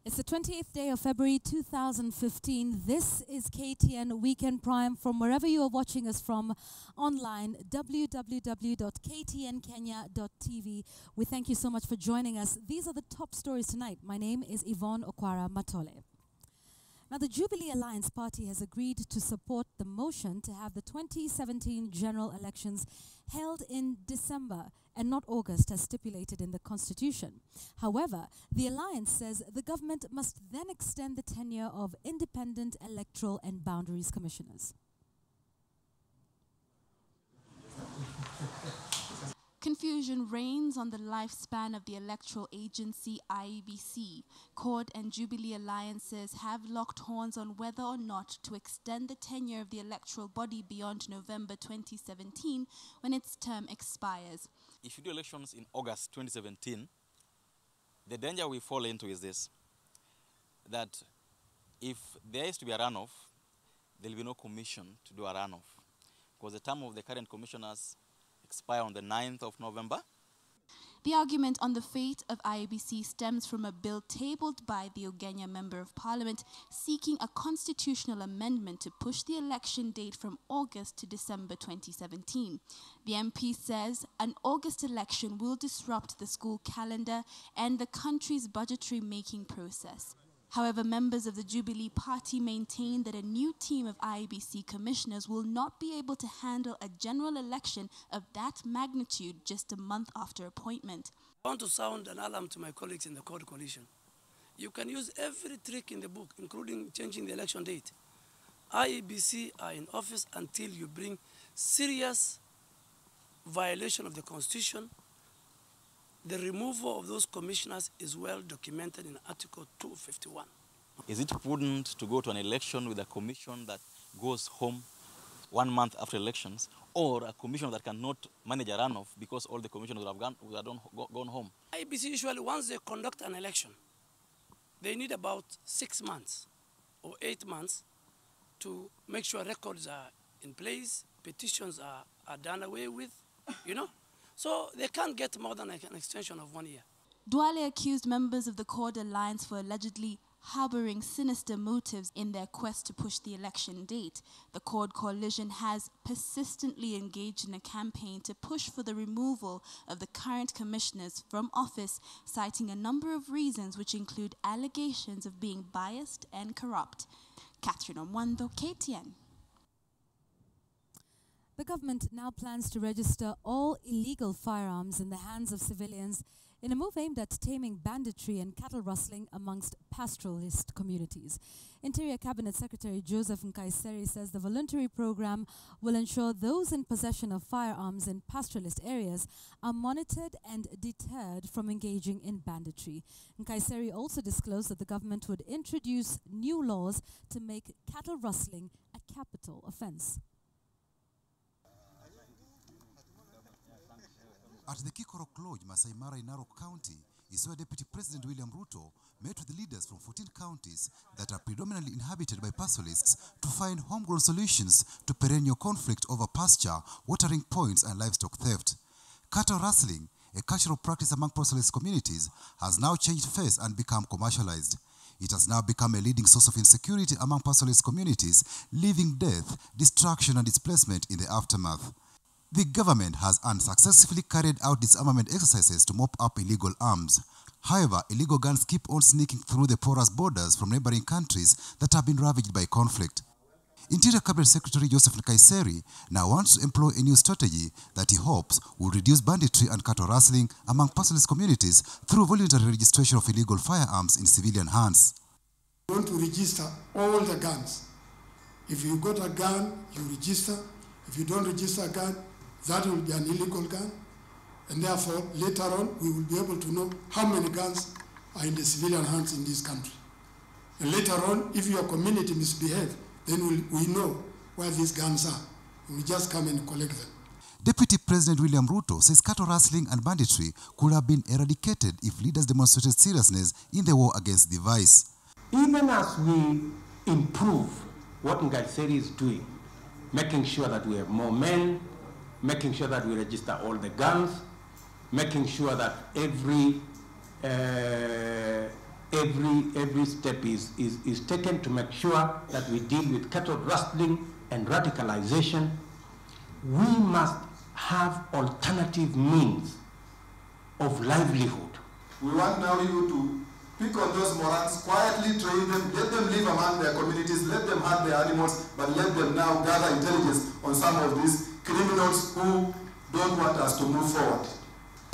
It's the 28th day of February 2015. This is KTN Weekend Prime from wherever you are watching us from online, www.ktnkenya.tv. We thank you so much for joining us. These are the top stories tonight. My name is Yvonne Okwara Matole. Now, the Jubilee Allaiance Party has agreed to support the motion to have the 2017 general elections held in December and not August as stipulated in the Constitution. However, the Alliance says the government must then extend the tenure of independent electoral and boundaries commissioners. Confusion reigns on the lifespan of the electoral agency IEBC. Court and Jubilee Alliances have locked horns on whether or not to extend the tenure of the electoral body beyond November 2017 when its term expires. If you do elections in August 2017, the danger we fall into is this, that if there is to be a runoff, there will be no commission to do a runoff, because the term of the current commissioners expire on the 9th of November. The argument on the fate of IEBC stems from a bill tabled by the Ugenya Member of Parliament seeking a constitutional amendment to push the election date from August to December 2017. The MP says an August election will disrupt the school calendar and the country's budgetary making process. However, members of the Jubilee Party maintain that a new team of IEBC Commissioners will not be able to handle a general election of that magnitude just a month after appointment. I want to sound an alarm to my colleagues in the court coalition. You can use every trick in the book, including changing the election date. IEBC are in office until you bring serious violation of the Constitution. The removal of those commissioners is well documented in Article 251. Is it prudent to go to an election with a commission that goes home 1 month after elections, or a commission that cannot manage a runoff because all the commissioners would have gone home? IEBC usually, once they conduct an election, they need about 6 months or 8 months to make sure records are in place, petitions are done away with, you know. So they can't get more than an extension of 1 year. Duale accused members of the Court Alliance for allegedly harboring sinister motives in their quest to push the election date. The Court Coalition has persistently engaged in a campaign to push for the removal of the current commissioners from office, citing a number of reasons which include allegations of being biased and corrupt. Catherine Omwando, KTN. The government now plans to register all illegal firearms in the hands of civilians in a move aimed at taming banditry and cattle rustling amongst pastoralist communities. Interior Cabinet Secretary Joseph Nkaissery says the voluntary program will ensure those in possession of firearms in pastoralist areas are monitored and deterred from engaging in banditry. Nkaissery also disclosed that the government would introduce new laws to make cattle rustling a capital offence. At the Kikorok Lodge, Masai Mara in Meru County, is where Deputy President William Ruto met with leaders from 14 counties that are predominantly inhabited by pastoralists to find homegrown solutions to perennial conflict over pasture, watering points and livestock theft. Cattle rustling, a cultural practice among pastoralist communities, has now changed face and become commercialized. It has now become a leading source of insecurity among pastoralist communities, leaving death, destruction and displacement in the aftermath. The government has unsuccessfully carried out disarmament exercises to mop up illegal arms. However, illegal guns keep on sneaking through the porous borders from neighboring countries that have been ravaged by conflict. Interior Cabinet Secretary Joseph Nkaissery now wants to employ a new strategy that he hopes will reduce banditry and cattle rustling among pastoralist communities through voluntary registration of illegal firearms in civilian hands. We want to register all the guns. If you got a gun, you register. If you don't register a gun, that will be an illegal gun, and therefore later on we will be able to know how many guns are in the civilian hands in this country. And later on, if your community misbehave, then we know where these guns are. We just come and collect them. Deputy President William Ruto says cattle rustling and banditry could have been eradicated if leaders demonstrated seriousness in the war against the vice. Even as we improve what Nkaissery is doing, making sure that we have more men, making sure that we register all the guns, making sure that every every step is taken to make sure that we deal with cattle rustling and radicalization. We must have alternative means of livelihood. We want now you to pick on those morons, quietly train them, let them live among their communities, let them have their animals, but let them now gather intelligence on some of these criminals who don't want us to move forward.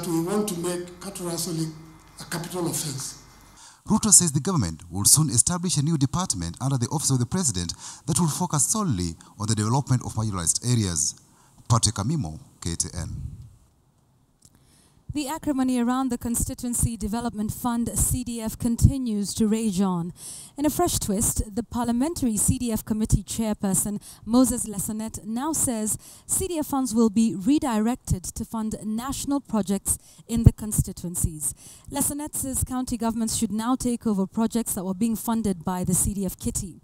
We want to make cattle rustling a capital offense. Ruto says the government will soon establish a new department under the Office of the President that will focus solely on the development of marginalized areas. Patrick Amimo, KTN. The acrimony around the Constituency Development Fund CDF continues to rage on. In a fresh twist, the Parliamentary CDF Committee Chairperson Moses Lesonet now says CDF funds will be redirected to fund national projects in the constituencies. Lesonet says county governments should now take over projects that were being funded by the CDF kitty.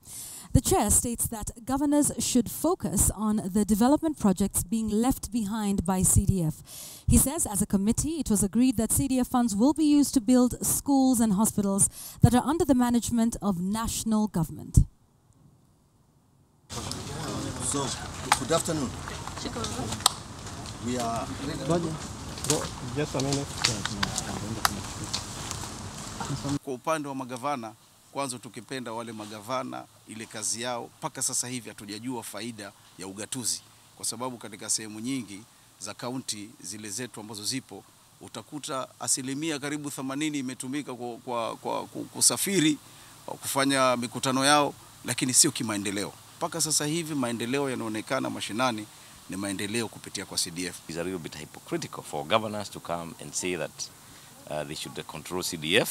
The chair states that governors should focus on the development projects being left behind by CDF. He says as a committee, it was agreed that CDF funds will be used to build schools and hospitals that are under the management of national government. So, good afternoon. We are ready. Just a minute. Kwa upande wa magavana, kwanza tukipenda wale magavana ile kazi yao mpaka sasa hivi hatujajua faida ya ugatuzi, kwa sababu katika sehemu nyingi za kaunti zile zetu ambazo zipo utakuta asilimia karibu 80 imetumika kwa kusafiri kufanya mikutano yao, lakini sio kimaendeleo. Mpaka sasa hivi maendeleo yanaonekana mashinani ni maendeleo kupitia kwa CDF. It's a little bit hypocritical for governors to come and say that they should control CDF.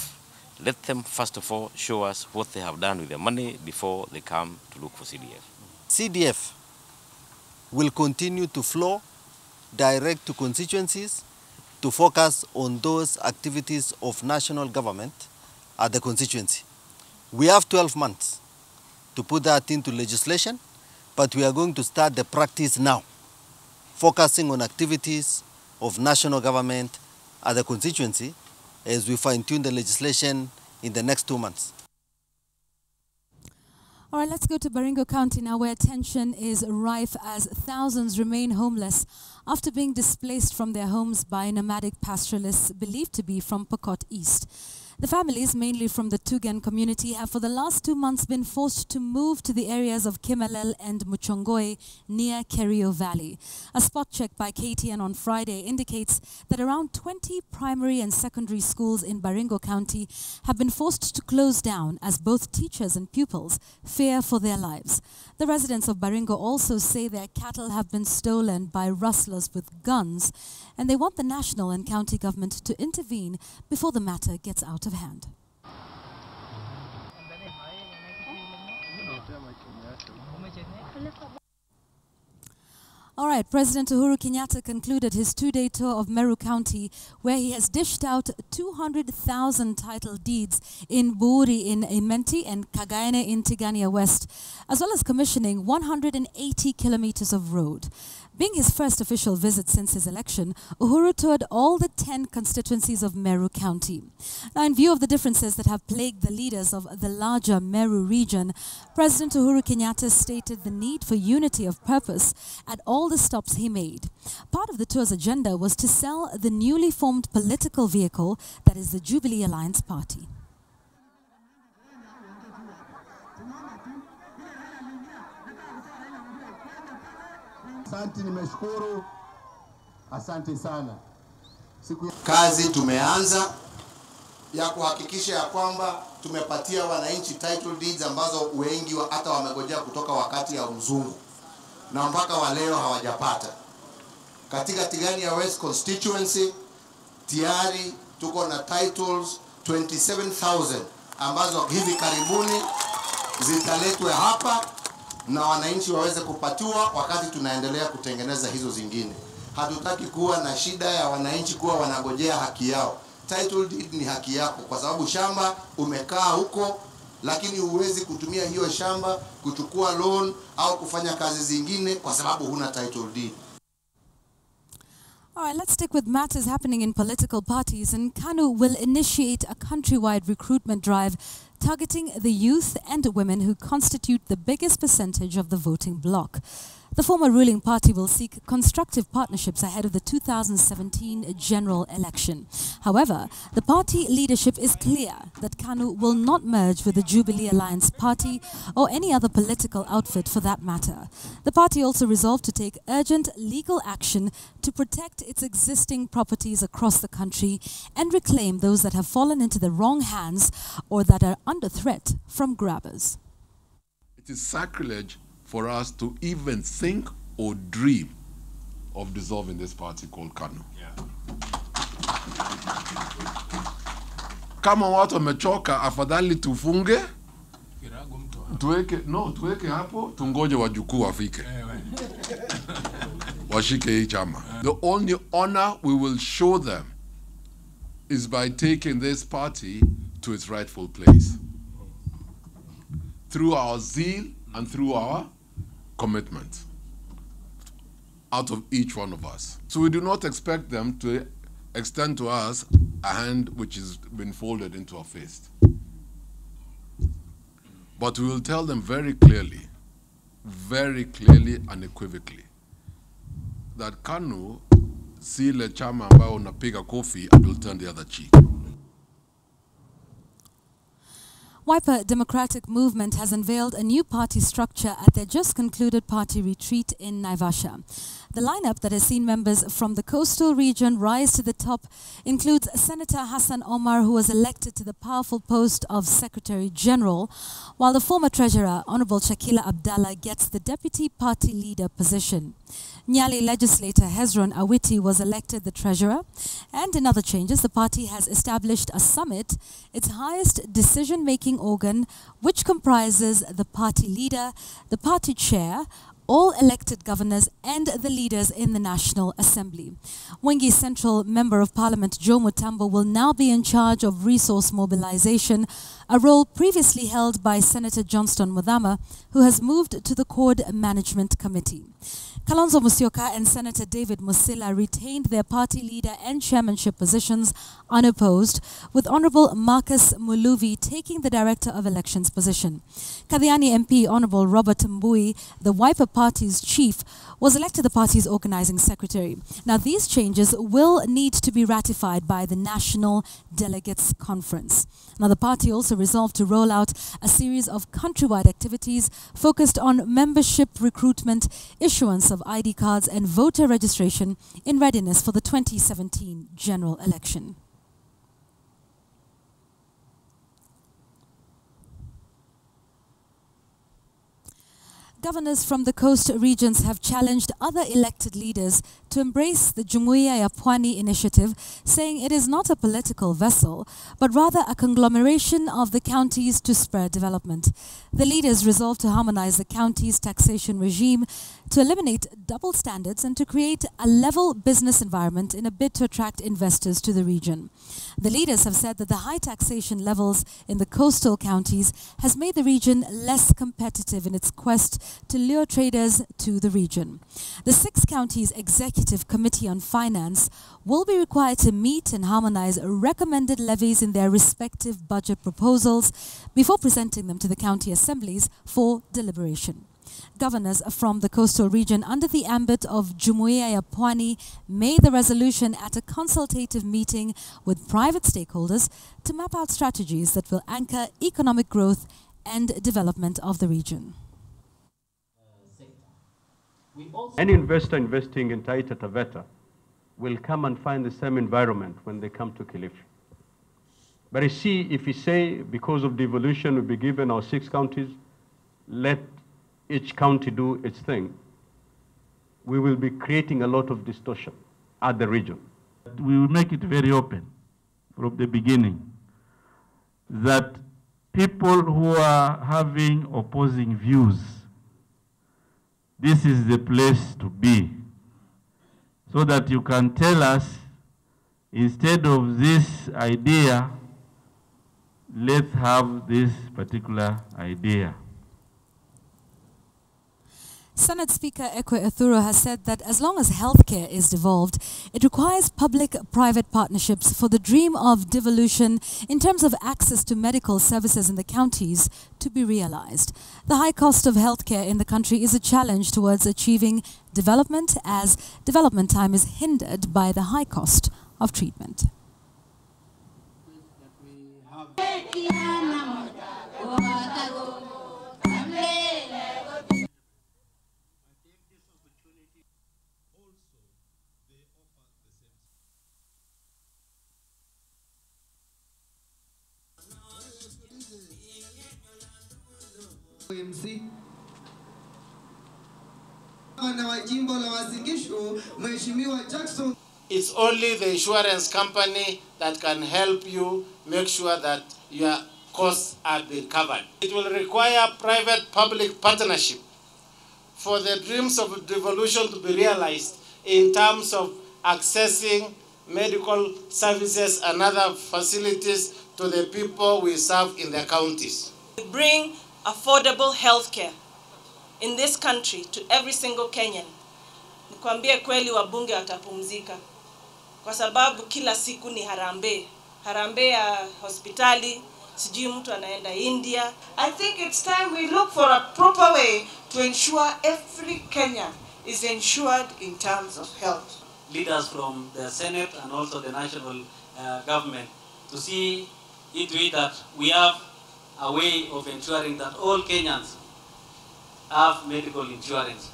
Let them first of all show us what they have done with their money before they come to look for CDF. CDF will continue to flow direct to constituencies to focus on those activities of national government at the constituency. We have 12 months to put that into legislation, but we are going to start the practice now, focusing on activities of national government at the constituency as we fine-tune the legislation in the next 2 months. All right, let's go to Baringo County now, where tension is rife as thousands remain homeless after being displaced from their homes by nomadic pastoralists believed to be from Pokot East. The families, mainly from the Tugen community, have for the last 2 months been forced to move to the areas of Kimalel and Muchongoe near Kerio Valley. A spot check by KTN on Friday indicates that around 20 primary and secondary schools in Baringo County have been forced to close down as both teachers and pupils fear for their lives. The residents of Baringo also say their cattle have been stolen by rustlers with guns, and they want the national and county government to intervene before the matter gets out of hand. All right, President Uhuru Kenyatta concluded his 2-day tour of Meru County, where he has dished out 200,000 title deeds in Buri in Imenti and Kagaene in Tigania West, as well as commissioning 180 kilometers of road. Being his first official visit since his election, Uhuru toured all the 10 constituencies of Meru County. Now, in view of the differences that have plagued the leaders of the larger Meru region, President Uhuru Kenyatta stated the need for unity of purpose at all the stops he made. Part of the tour's agenda was to sell the newly formed political vehicle that is the Jubilee Allaiance Party. Asante, nimeshukuru. Asante sana. Kazi tumeanza ya kuhakikisha ya kwamba tumepatia wananchi title deeds ambazo wengi hata wamegojea kutoka wakati ya mzungu na mpaka wa leo hawajapata. Katika Tigania West constituency tayari tuko na titles 27,000 ambazo hivi karibuni zitaletwe hapa na wananchi waweze kupatiwa wakati tunaendelea kutengeneza hizo zingine. Hatutaki kuwa na shida ya wananchi kuwa wanagojea haki yao. Title deed ni haki yako, kwa sababu shamba umekaa huko, lakini huwezi kutumia hiyo shamba kuchukua loan au kufanya kazi zingine kwa sababu huna title deed. All right, let's stick with matters happening in political parties. And KANU will initiate a countrywide recruitment drive targeting the youth and women who constitute the biggest percentage of the voting bloc. The former ruling party will seek constructive partnerships ahead of the 2017 general election. However, the party leadership is clear that KANU will not merge with the Jubilee Allaiance Party or any other political outfit for that matter. The party also resolved to take urgent legal action to protect its existing properties across the country and reclaim those that have fallen into the wrong hands or that are under threat from grabbers. It is sacrilege for us to even think or dream of dissolving this party called KANU. Kama watu wamechoka, afadhali tufunge, tuweke hapo, tungoje wajukuu wafike. Washike hii chama. The only honor we will show them is by taking this party to its rightful place. Through our zeal and through our commitment out of each one of us. So we do not expect them to extend to us a hand which has been folded into a fist. But we will tell them very clearly and unequivocally that KANU si ile chama ambayo unapiga kofi and will turn the other cheek. Wiper Democratic Movement has unveiled a new party structure at their just concluded party retreat in Naivasha. The lineup that has seen members from the coastal region rise to the top includes Senator Hassan Omar, who was elected to the powerful post of Secretary General, while the former Treasurer, Honorable Shakila Abdallah, gets the Deputy Party Leader position. Nyali legislator Hezron Awiti was elected the Treasurer, and in other changes, the party has established a summit, its highest decision-making organ, which comprises the party leader, the party chair, all elected governors and the leaders in the National Assembly. Wengi Central Member of Parliament Joe Mutambo will now be in charge of resource mobilization, a role previously held by Senator Johnston Muthama, who has moved to the Cord Management Committee. Kalonzo Musyoka and Senator David Musila retained their party leader and chairmanship positions unopposed, with Honorable Marcus Muluvi taking the Director of Elections position. Kadhiani MP Honorable Robert Mbui, the Wiper Party's chief, was elected the party's organizing secretary. Now, these changes will need to be ratified by the National Delegates Conference. Now, the party also resolved to roll out a series of countrywide activities focused on membership recruitment, issuance of ID cards and voter registration in readiness for the 2017 general election. Governors from the coast regions have challenged other elected leaders to embrace the Jumuiya ya Pwani initiative, saying it is not a political vessel, but rather a conglomeration of the counties to spur development. The leaders resolved to harmonize the county's taxation regime, to eliminate double standards and to create a level business environment in a bid to attract investors to the region. The leaders have said that the high taxation levels in the coastal counties has made the region less competitive in its quest to lure traders to the region. The 6 counties Executive Committee on Finance will be required to meet and harmonize recommended levies in their respective budget proposals before presenting them to the county assemblies for deliberation. Governors from the coastal region under the ambit of Jumuiya ya Pwani made the resolution at a consultative meeting with private stakeholders to map out strategies that will anchor economic growth and development of the region. Any investor investing in Taita Taveta will come and find the same environment when they come to Kilifi. But you see, if we say because of devolution we'll be given our 6 counties, let each county do its thing, we will be creating a lot of distortion at the region. We will make it very open from the beginning that people who are having opposing views, this is the place to be, so that you can tell us, instead of this idea, let's have this particular idea. Senate Speaker Ekwe Athuro has said that as long as healthcare is devolved, it requires public-private partnerships for the dream of devolution in terms of access to medical services in the counties to be realized. The high cost of healthcare in the country is a challenge towards achieving development, as development time is hindered by the high cost of treatment. It's only the insurance company that can help you make sure that your costs are being covered. It will require private-public partnership for the dreams of devolution to be realized in terms of accessing medical services and other facilities to the people we serve in the counties. Bring affordable healthcare in this country to every single Kenyan. Nikwambie kweli wabunge watapumzika kwa sababu kila siku ni harambee. Harambee ya hospitali, sijui mtu anaenda India. I think it's time we look for a proper way to ensure every Kenyan is insured in terms of health. Leaders from the Senate and also the national government to see into it that we have a way of ensuring that all Kenyans have medical insurance.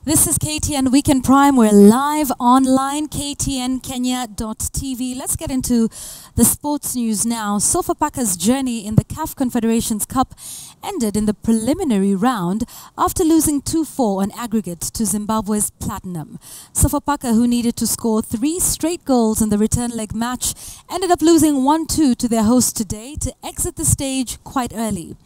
This is KTN Weekend Prime. We're live online, ktnkenya.tv. Let's get into the sports news now. Sofapaka's journey in the CAF Confederations Cup ended in the preliminary round after losing 2-4 on aggregate to Zimbabwe's Platinum. Sofapaka, who needed to score 3 straight goals in the return leg match, ended up losing 1-2 to their host today to exit the stage quite early.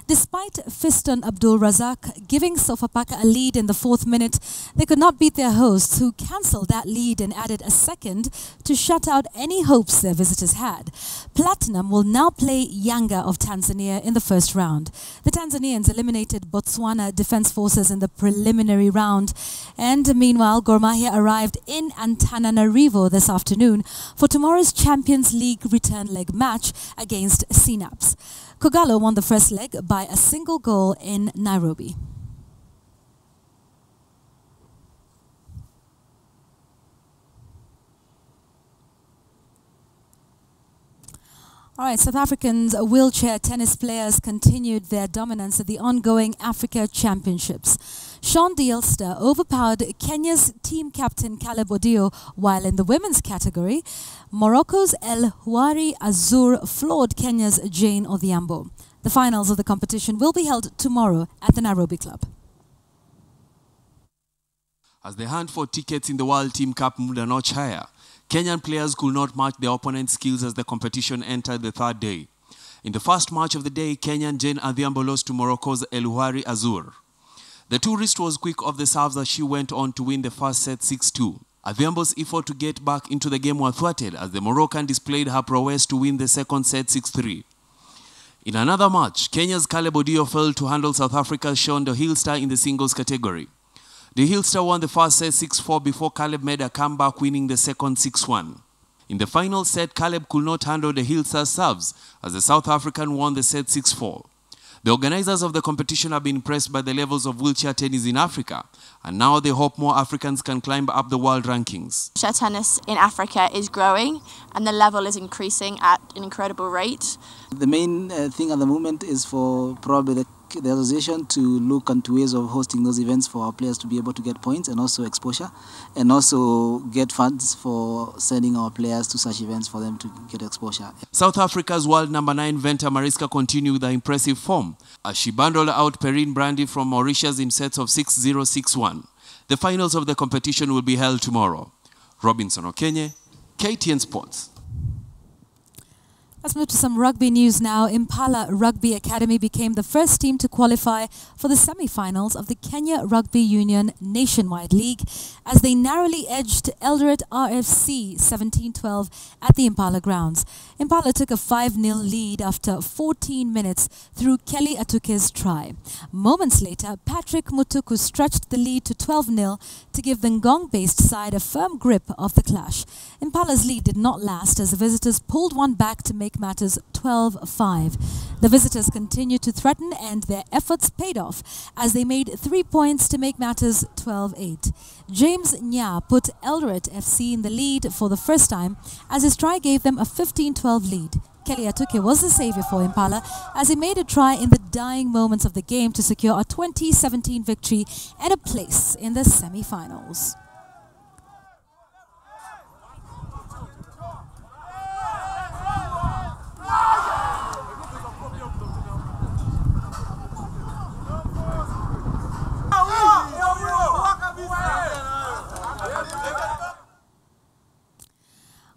Despite Fiston Abdul Razak giving Sofapaka a lead in the 4th minute, they could not beat their hosts, who cancelled that lead and added a second to shut out any hopes their visitors had. Platinum will now play Yanga of Tanzania in the first round. The Tanzanians eliminated Botswana Defence Forces in the preliminary round, and meanwhile Gor Mahia arrived in Antananarivo this afternoon for tomorrow's Champions League return leg match against Synapse. Kogalo won the first leg by a single goal in Nairobi. All right, South Africans wheelchair tennis players continued their dominance at the ongoing Africa Championships. Sean Dielster overpowered Kenya's team captain Caleb Odio, while in the women's category, Morocco's El Houari Azur floored Kenya's Jane Odhiambo. The finals of the competition will be held tomorrow at the Nairobi Club. As the hunt for tickets in the World Team Cup moved a notch higher, Kenyan players could not match their opponent's skills as the competition entered the 3rd day. In the first match of the day, Kenyan Jane Odhiambo lost to Morocco's El Houari Azur. The tourist was quick off the serves as she went on to win the first set 6-2. Odhiambo's effort to get back into the game was thwarted as the Moroccan displayed her prowess to win the second set 6-3. In another match, Kenya's Caleb Odio failed to handle South Africa's Sean Dielster in the singles category. Dielster won the first set 6-4 before Caleb made a comeback, winning the second 6-1. In the final set, Caleb could not handle Dielster's serves as the South African won the set 6-4. The organizers of the competition have been impressed by the levels of wheelchair tennis in Africa, and now they hope more Africans can climb up the world rankings. Wheelchair tennis in Africa is growing, and the level is increasing at an incredible rate. The main thing at the moment is for probably the association to look into ways of hosting those events for our players to be able to get points and also exposure, and also get funds for sending our players to such events for them to get exposure. South Africa's world number 9 Venter Mariska continued with her impressive form as she bundled out Perrine Brandy from Mauritius in sets of 6-0, 6-1. The finals of the competition will be held tomorrow. Robinson Okenye, KTN Sports. Let's move to some rugby news now. Impala Rugby Academy became the first team to qualify for the semi-finals of the Kenya Rugby Union Nationwide League as they narrowly edged Eldoret RFC 17-12 at the Impala grounds. Impala took a 5-0 lead after 14 minutes through Kelly Atuke's try. Moments later, Patrick Mutuku stretched the lead to 12-0 to give the Ngong-based side a firm grip of the clash. Impala's lead did not last as the visitors pulled one back to make matters 12-5. The visitors continued to threaten and their efforts paid off as they made 3 points to make matters 12-8. James Nya put Eldoret FC in the lead for the first time as his try gave them a 15-12 lead. Kelly Atuke was the saviour for Impala as he made a try in the dying moments of the game to secure a 2017 victory and a place in the semi-finals.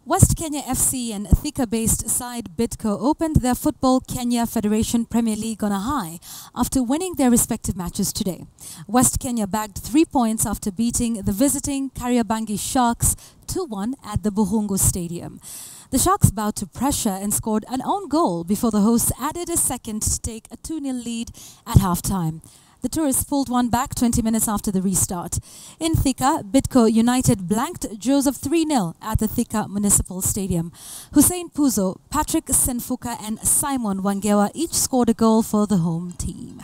West Kenya FC and Thika-based side Bidco opened their Football Kenya Federation Premier League on a high after winning their respective matches today. West Kenya bagged 3 points after beating the visiting Kariobangi Sharks 2-1 at the Buhungu Stadium. The Sharks bowed to pressure and scored an own goal before the hosts added a second to take a 2-0 lead at half-time. The tourists pulled one back 20 minutes after the restart. In Thika, Bidco United blanked Joseph 3-0 at the Thika Municipal Stadium. Hussein Puzo, Patrick Senfuka and Simon Wangewa each scored a goal for the home team.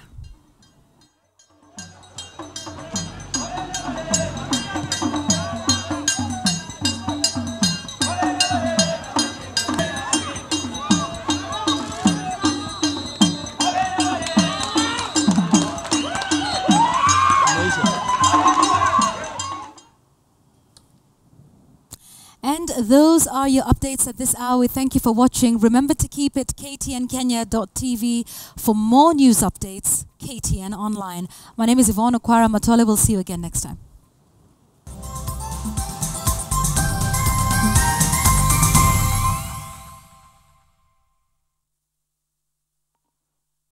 And those are your updates at this hour. We thank you for watching. Remember to keep it ktnkenya.tv for more news updates. KTN Online. My name is Yvonne Okwara Matole. We'll see you again next time.